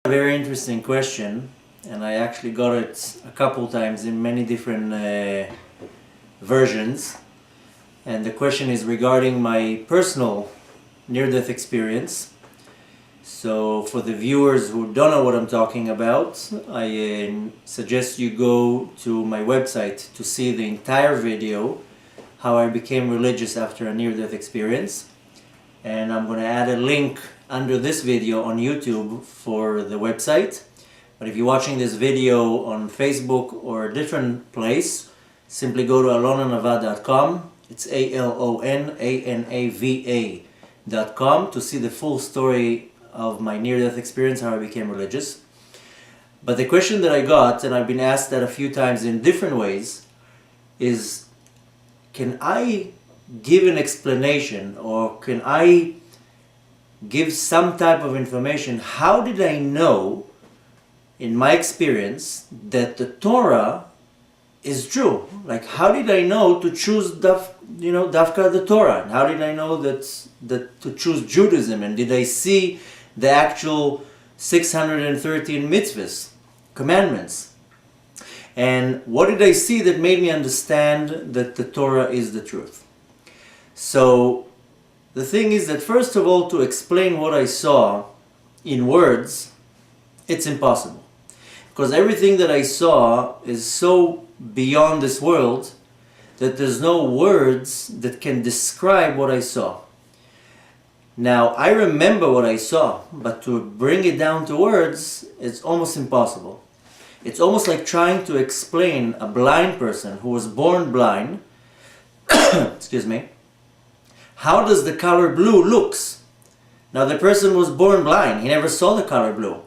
Very interesting question, and I actually got it a couple times in many different versions. And the question is regarding my personal near-death experience. So for the viewers who don't know what I'm talking about, I suggest you go to my website to see the entire video, how I became religious after a near-death experience. And I'm going to add a link under this video on YouTube for the website. But if you're watching this video on Facebook or a different place, simply go to alonanava.com. It's ALONANAVA.com to see the full story of my near-death experience, how I became religious. But the question that I got, and I've been asked that a few times in different ways, is can I give an explanation, or can I give some type of information? How did I know, in my experience, that the Torah is true? Like, how did I know to choose Dafka the Torah? And how did I know that to choose Judaism? And did I see the actual 613 mitzvahs, commandments? And what did I see that made me understand that the Torah is the truth? So the thing is that, first of all, to explain what I saw in words, it's impossible. Because everything that I saw is so beyond this world that there's no words that can describe what I saw. Now, I remember what I saw, but to bring it down to words, it's almost impossible. It's almost like trying to explain a blind person who was born blind, excuse me, how does the color blue looks? Now, the person was born blind. He never saw the color blue.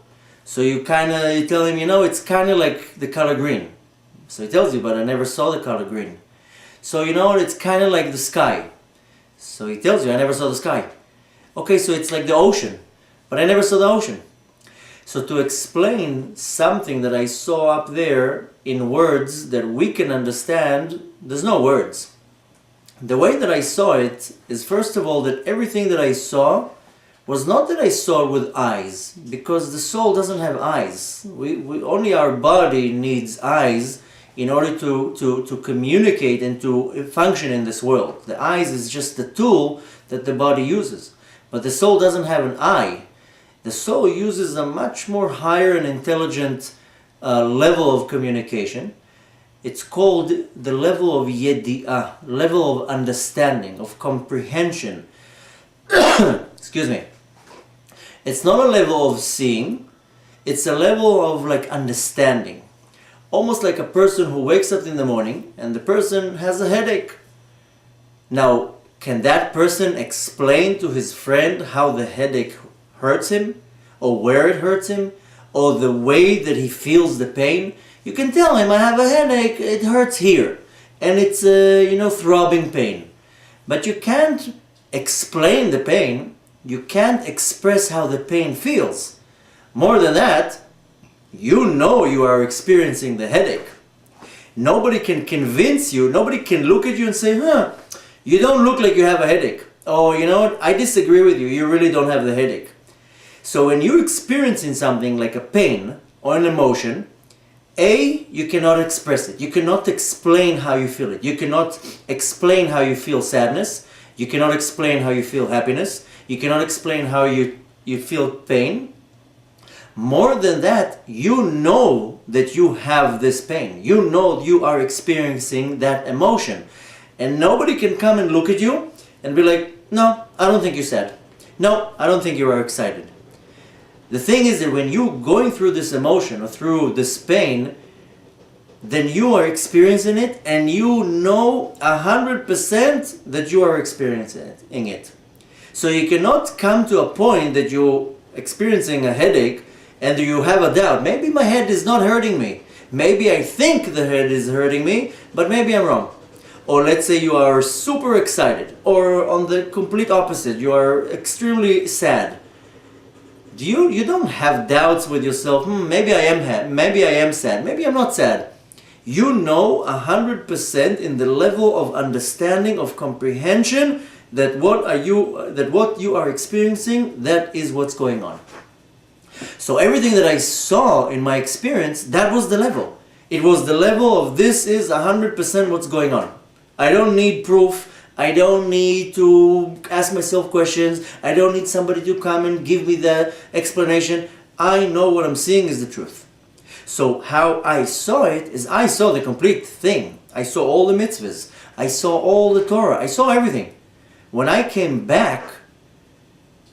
So you tell him, it's kind of like the color green. So he tells you, but I never saw the color green. So it's kind of like the sky. So he tells you, I never saw the sky. Okay, so it's like the ocean, but I never saw the ocean. So to explain something that I saw up there in words that we can understand, there's no words. The way that I saw it is, first of all, that everything that I saw was not that I saw with eyes, because the soul doesn't have eyes. Only our body needs eyes in order to communicate and to function in this world. The eyes is just the tool that the body uses. But the soul doesn't have an eye. The soul uses a much more higher and intelligent level of communication. It's called the level of yedi'ah, level of understanding, of comprehension. Excuse me. It's not a level of seeing, it's a level of understanding. Almost like a person who wakes up in the morning and the person has a headache. Now, can that person explain to his friend how the headache hurts him, or where it hurts him, or the way that he feels the pain? You can tell him, I have a headache, it hurts here, and it's throbbing pain. But you can't explain the pain, you can't express how the pain feels. More than that, you are experiencing the headache. Nobody can convince you, nobody can look at you and say, you don't look like you have a headache. Oh, you know what, I disagree with you, you really don't have the headache. So when you're experiencing something like a pain or an emotion, you cannot express it. You cannot explain how you feel it. You cannot explain how you feel sadness. You cannot explain how you feel happiness. You cannot explain how you feel pain. More than that, you know that you have this pain. You know you are experiencing that emotion. And nobody can come and look at you and be like, no, I don't think you're sad. No, I don't think you are excited. The thing is that when you're going through this emotion or through this pain, then you are experiencing it, and you know 100% that you are experiencing it. So you cannot come to a point that you're experiencing a headache and you have a doubt. Maybe my head is not hurting me. Maybe I think the head is hurting me, but maybe I'm wrong. Or let's say you are super excited, or on the complete opposite, you are extremely sad. You don't have doubts with yourself, maybe I am happy, maybe I am sad, maybe I'm not sad. You know 100% in the level of understanding, of comprehension, that what you are experiencing, that is what's going on. So everything that I saw in my experience, that was the level. It was the level of this is 100% what's going on. I don't need proof. I don't need to ask myself questions. I don't need somebody to come and give me the explanation. I know what I'm seeing is the truth. So how I saw it is I saw the complete thing. I saw all the mitzvahs. I saw all the Torah. I saw everything. When I came back,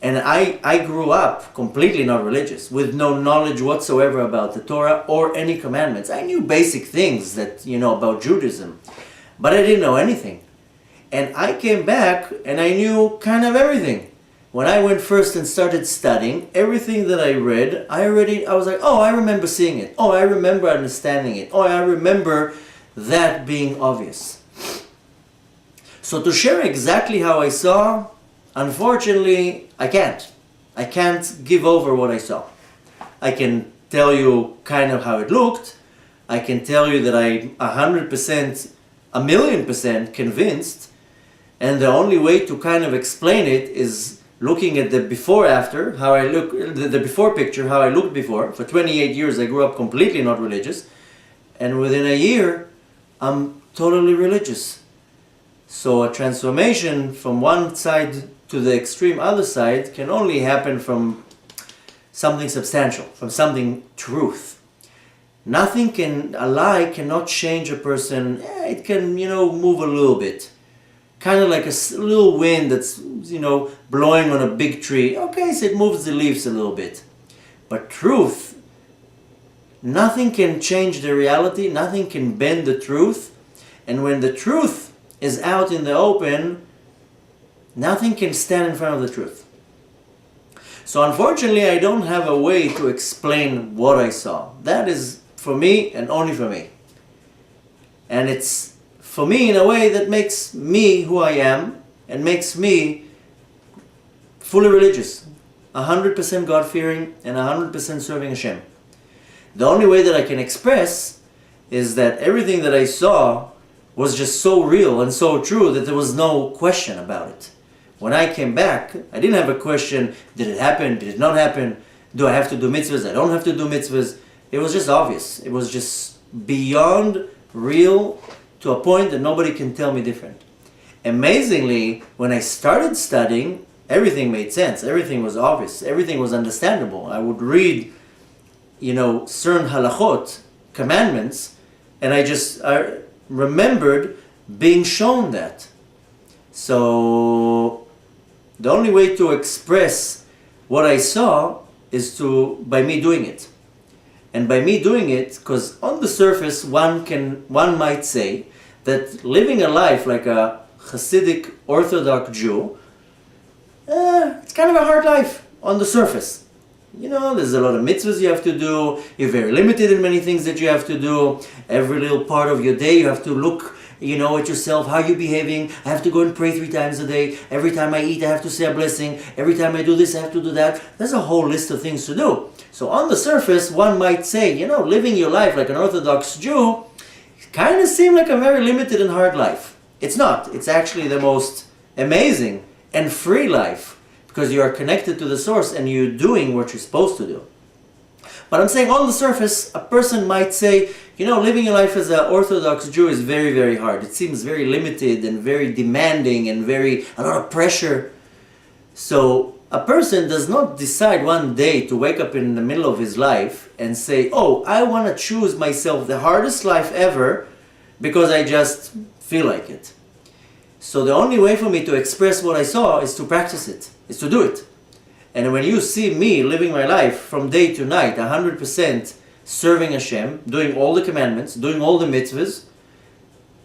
and I grew up completely not religious, with no knowledge whatsoever about the Torah or any commandments. I knew basic things that, about Judaism, but I didn't know anything. And I came back and I knew kind of everything. When I went first and started studying, everything that I read, I was like, oh, I remember seeing it. Oh, I remember understanding it. Oh, I remember that being obvious. So to share exactly how I saw, unfortunately, I can't. I can't give over what I saw. I can tell you kind of how it looked. I can tell you that I'm 100%, 1,000,000% convinced. And the only way to kind of explain it is looking at the before after, how I look, the before picture, how I looked before. For 28 years I grew up completely not religious. And within a year, I'm totally religious. So a transformation from one side to the extreme other side can only happen from something substantial, from something truth. A lie cannot change a person. It can, move a little bit. Kind of like a little wind that's, blowing on a big tree. Okay, so it moves the leaves a little bit. But truth, nothing can change the reality, nothing can bend the truth. And when the truth is out in the open, nothing can stand in front of the truth. So unfortunately, I don't have a way to explain what I saw. That is for me and only for me. And it's for me in a way that makes me who I am and makes me fully religious, 100% God-fearing and 100% serving Hashem. The only way that I can express is that everything that I saw was just so real and so true that there was no question about it. When I came back, I didn't have a question, did it happen, did it not happen, do I have to do mitzvahs, I don't have to do mitzvahs. It was just obvious. It was just beyond real to a point that nobody can tell me different. Amazingly, when I started studying, everything made sense, everything was obvious, everything was understandable. I would read, certain halachot, commandments, and I remembered being shown that. So the only way to express what I saw is by me doing it. And by me doing it, because on the surface one might say that living a life like a Hasidic Orthodox Jew, it's kind of a hard life on the surface. There's a lot of mitzvahs you have to do, you're very limited in many things that you have to do. Every little part of your day you have to look at yourself, how you're behaving. I have to go and pray 3 times a day. Every time I eat, I have to say a blessing. Every time I do this, I have to do that. There's a whole list of things to do. So on the surface, one might say, living your life like an Orthodox Jew kind of seems like a very limited and hard life. It's not. It's actually the most amazing and free life because you are connected to the source and you're doing what you're supposed to do. But I'm saying on the surface, a person might say, living your life as an Orthodox Jew is very, very hard. It seems very limited and very demanding and a lot of pressure. So a person does not decide one day to wake up in the middle of his life and say, oh, I want to choose myself the hardest life ever because I just feel like it. So the only way for me to express what I saw is to practice it, is to do it. And when you see me living my life from day to night, 100% serving Hashem, doing all the commandments, doing all the mitzvahs,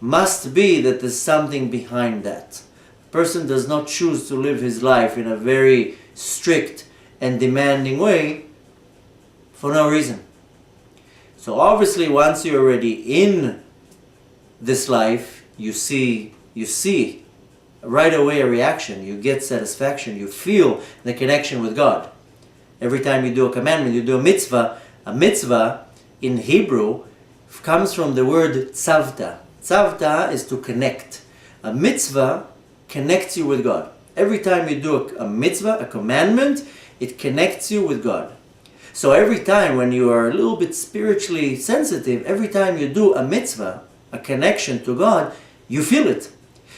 must be that there's something behind that. A person does not choose to live his life in a very strict and demanding way for no reason. So obviously once you're already in this life, you see right away a reaction, you get satisfaction, you feel the connection with God. Every time you do a commandment, you do a mitzvah. A mitzvah in Hebrew comes from the word tzavta. Tzavta is to connect. A mitzvah connects you with God. Every time you do a mitzvah, a commandment, it connects you with God. So every time when you are a little bit spiritually sensitive, every time you do a mitzvah, a connection to God, you feel it.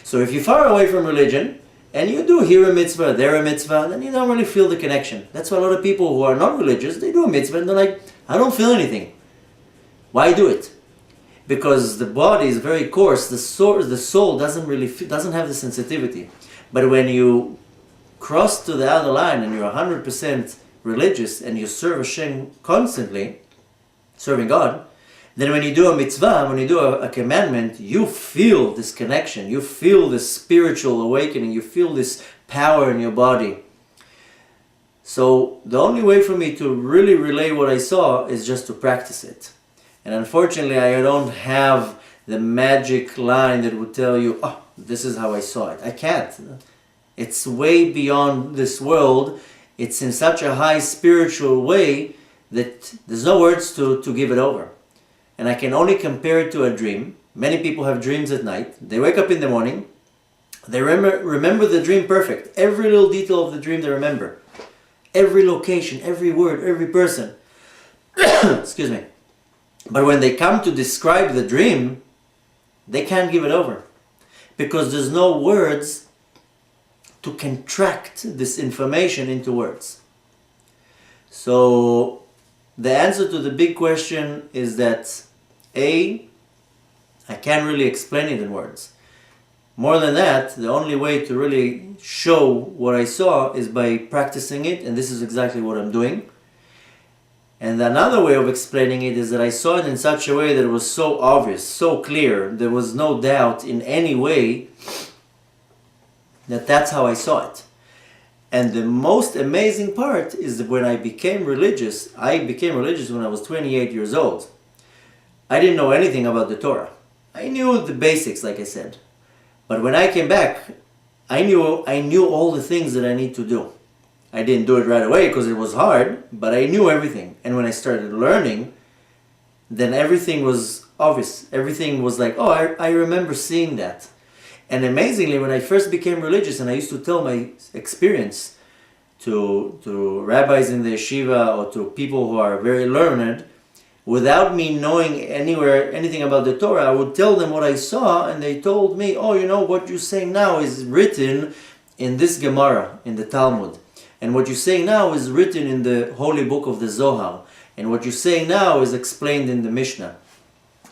So if you're far away from religion, and you do here a mitzvah, there a mitzvah, then you don't really feel the connection. That's why a lot of people who are not religious, they do a mitzvah and they're like, I don't feel anything. Why do it? Because the body is very coarse, the soul doesn't have the sensitivity. But when you cross to the other line and you're 100% religious and you serve Hashem constantly, serving God, then when you do a mitzvah, when you do a commandment, you feel this connection, you feel this spiritual awakening, you feel this power in your body. So the only way for me to really relay what I saw is just to practice it. And unfortunately, I don't have the magic line that would tell you, oh, this is how I saw it. I can't. It's way beyond this world. It's in such a high spiritual way that there's no words to give it over. And I can only compare it to a dream. Many people have dreams at night. They wake up in the morning. They remember the dream perfect. Every little detail of the dream they remember. Every location, every word, every person. Excuse me. But when they come to describe the dream, they can't give it over. Because there's no words to contract this information into words. So the answer to the big question is that I can't really explain it in words. More than that, the only way to really show what I saw is by practicing it, and this is exactly what I'm doing. And another way of explaining it is that I saw it in such a way that it was so obvious, so clear, there was no doubt in any way that that's how I saw it. And the most amazing part is that when I became religious when I was 28 years old. I didn't know anything about the Torah. I knew the basics, like I said. But when I came back, I knew all the things that I need to do. I didn't do it right away because it was hard, but I knew everything. And when I started learning, then everything was obvious. Everything was like, oh, I remember seeing that. And amazingly, when I first became religious and I used to tell my experience to rabbis in the yeshiva or to people who are very learned, without me knowing anything about the Torah, I would tell them what I saw, and they told me, oh, you know, what you're saying now is written in this Gemara, in the Talmud. And what you're saying now is written in the holy book of the Zohar. And what you're saying now is explained in the Mishnah.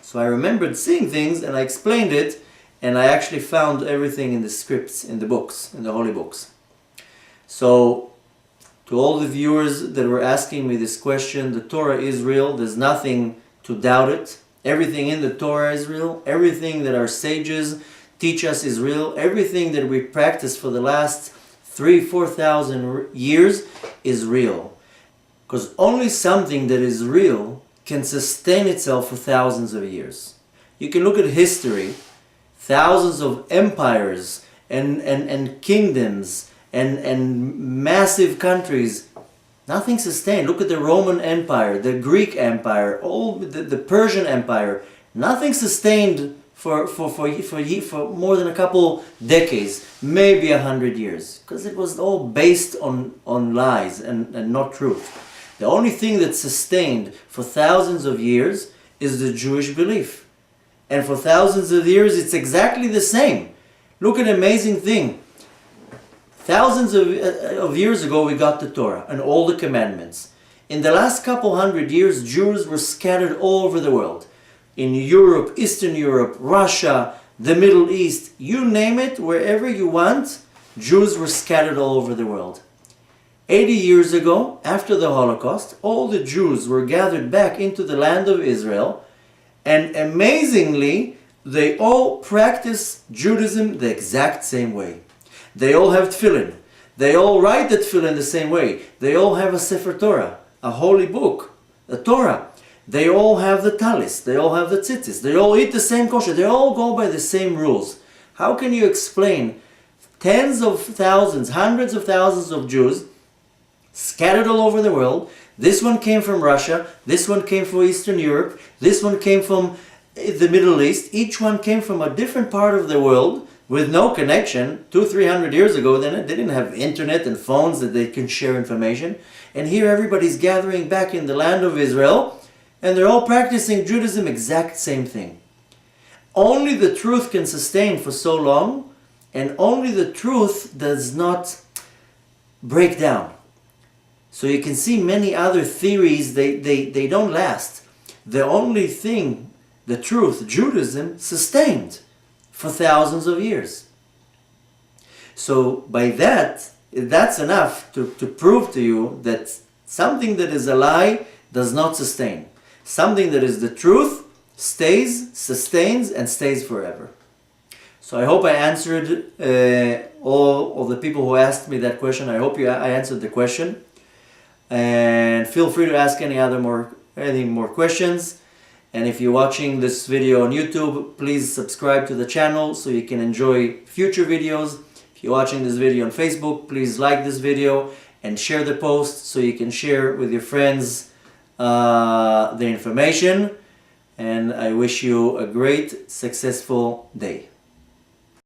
So I remembered seeing things, and I explained it, and I actually found everything in the scripts, in the books, in the holy books. So, to all the viewers that were asking me this question, the Torah is real. There's nothing to doubt it. Everything in the Torah is real. Everything that our sages teach us is real. Everything that we practice for the last 3,000-4,000 years is real. Because only something that is real can sustain itself for thousands of years. You can look at history. Thousands of empires and kingdoms and massive countries, nothing sustained. Look at the Roman Empire, the Greek Empire, all the Persian Empire. Nothing sustained for more than a couple decades, maybe 100 years, because it was all based on lies and not truth. The only thing that sustained for thousands of years is the Jewish belief. And for thousands of years, it's exactly the same. Look at an amazing thing. Thousands of years ago, we got the Torah and all the commandments. In the last couple hundred years, Jews were scattered all over the world. In Europe, Eastern Europe, Russia, the Middle East, you name it, wherever you want, Jews were scattered all over the world. 80 years ago, after the Holocaust, all the Jews were gathered back into the land of Israel. And amazingly, they all practice Judaism the exact same way. They all have tefillin. They all write the tefillin the same way. They all have a Sefer Torah, a holy book, a Torah. They all have the talis. They all have the tzitzis. They all eat the same kosher. They all go by the same rules. How can you explain tens of thousands, hundreds of thousands of Jews scattered all over the world? This one came from Russia, this one came from Eastern Europe, this one came from the Middle East. Each one came from a different part of the world with no connection. 200-300 years ago, they didn't have internet and phones that they can share information. And here everybody's gathering back in the land of Israel, and they're all practicing Judaism, exact same thing. Only the truth can sustain for so long, and only the truth does not break down. So you can see many other theories, they don't last. The only thing, the truth, Judaism, sustained for thousands of years. So by that, that's enough to prove to you that something that is a lie does not sustain. Something that is the truth stays, sustains, and stays forever. So I hope I answered all of the people who asked me that question. I hope I answered the question. And feel free to ask any more questions. And if you're watching this video on YouTube, please subscribe to the channel so you can enjoy future videos. If you're watching this video on Facebook, please like this video and share the post so you can share with your friends the information. And I wish you a great, successful day.